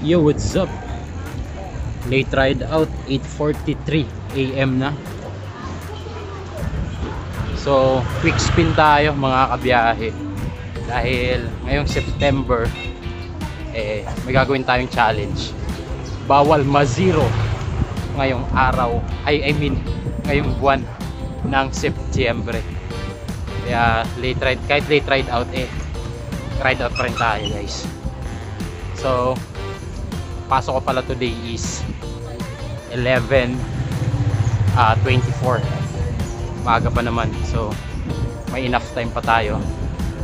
Yo, what's up? Late ride out, 8:43 AM na. So, quick spin tayo mga kabiyahe. Dahil ngayong September, may gagawin tayong challenge. Bawal ma-zero ngayong araw, ngayong buwan ng September. Kaya late ride, kahit late ride out, ride out pa rin tayo guys. So, pasok ko pala today is 11:24. Maaga pa naman, so may enough time pa tayo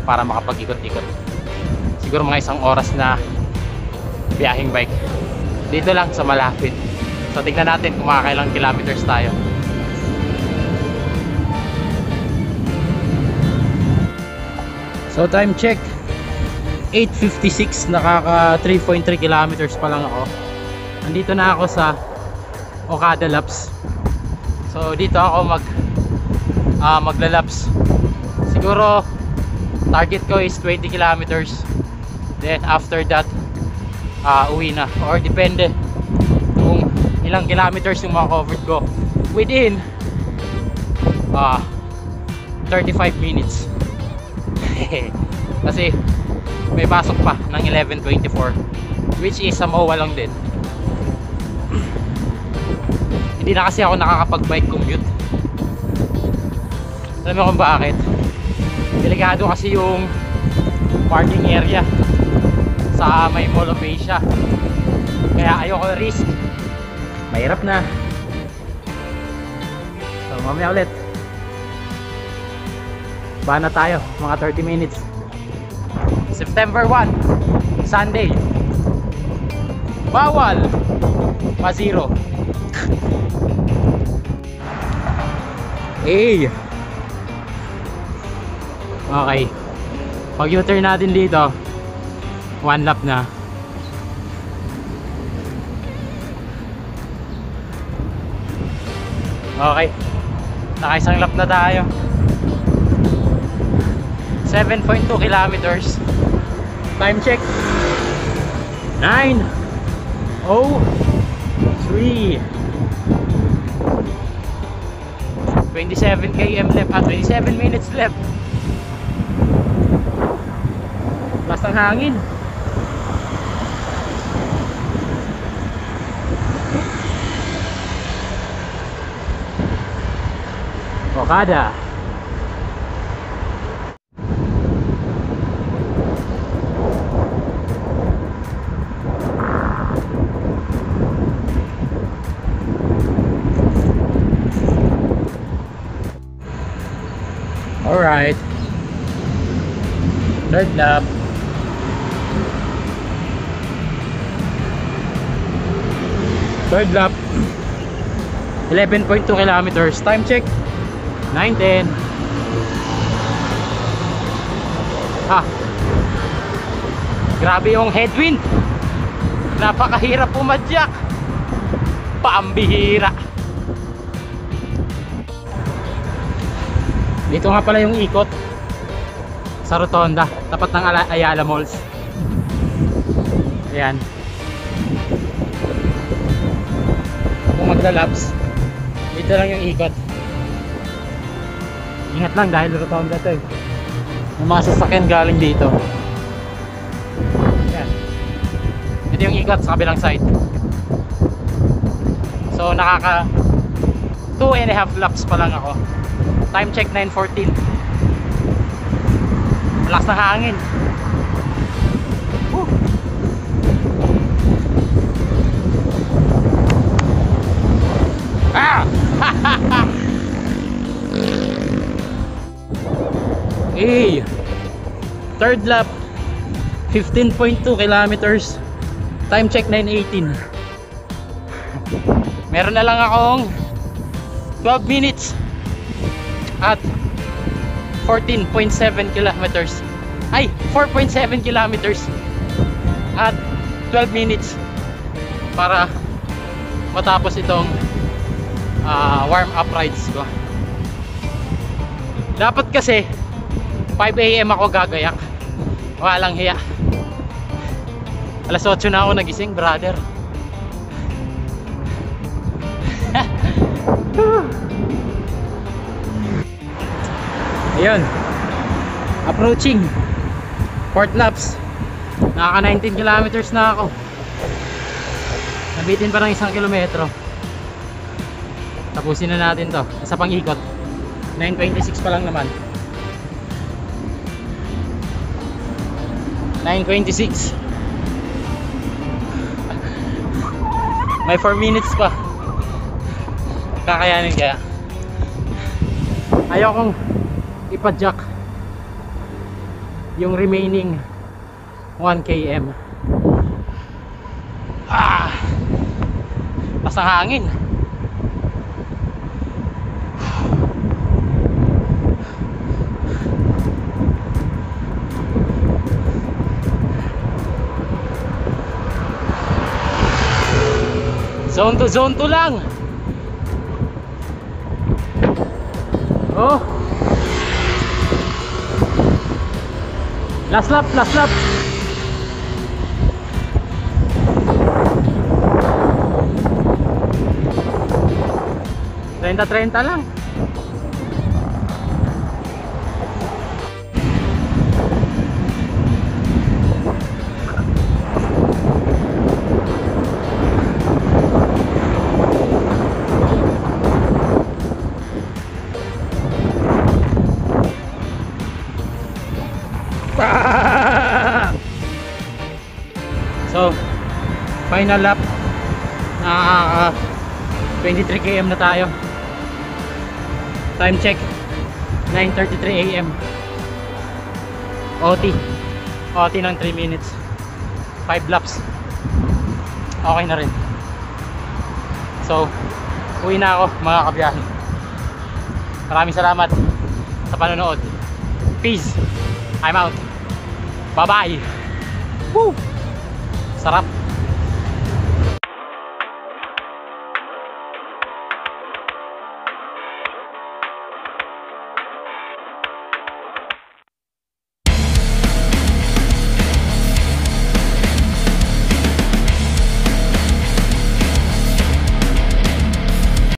para makapag-ikot-ikot. Siguro mga 1 oras na biyaheng bike dito lang sa malapit. So tignan natin kung makakailang kilometers tayo. So time check, 8:56, nakaka 3.3 kilometers pa lang ako. Nandito na ako sa Okada Laps. So dito ako magla-laps. Siguro target ko is 20 kilometers. Then after that uwi na, or depende kung ilang kilometers yung mga-covered ko within 35 minutes. Kasi may pasok pa ng 11:24, which is sa MOA lang din. Hindi na kasi ako nakakapag-bike commute. Alam mo kung bakit? Delikado kasi yung parking area sa may Mall of Asia. Kaya ayoko risk. Mahirap na. So mamaya ulit. Bana tayo, mga 30 minutes. September 1, Sunday. Bawal ma-zero. Okay, pag U-turn natin dito, 1 lap na. Okay, naka-isang lap na tayo. 7.2 kilometers. Time check, 9:03. 27 km left, 27 minutes left. Lakas ng hangin. Okada. Alright, third lap. Third lap, 11.2 kilometers. Time check, 9:10. Grabe yung headwind. Napakahirap pumadyak. Paambihira. Dito nga pala yung ikot sa Rotonda, tapat ng Ayala Malls. Ayan. Kung magla-laps, dito lang yung ikot. Ingat lang dahil Rotonda to eh. Yung mga sasakyan galing dito. Ayan. Ito yung ikot sa kabilang side. So nakaka 2.5 laps pa lang ako. Time check, 9:14. Malakas na hangin. Third lap, 15.2 kilometers. Time check, 9:18. Meron na lang akong 12 minutes at 14.7 kilometers. 4.7 kilometers at 12 minutes para matapos itong warm up rides ko. Dapat kasi 5 AM ako gagayak. Walang hiya. Alas 8 na ako nagising, brother. Ayun, approaching Port Laps. Nakaka 19 kilometers na ako. Nabitin pa ng 1 kilometro. Tapusin na natin to. Isa pang ikot. 9:26 pa lang naman. 9:26. May 4 minutes pa. Kakayanin kaya. Ayaw kong ipa-jack yung remaining 1 km. Pasang hangin. Zone to lang. Oh. Last lap, last lap. Trenta lang. So, final lap. 23 km na tayo. Time check 9:33 AM. OT ng 3 minutes. 5 laps. Okay na rin. So, uwi na ako mga kabiyahe. Maraming salamat sa panonood. Peace. I'm out. Bye bye. Woo! Sarap.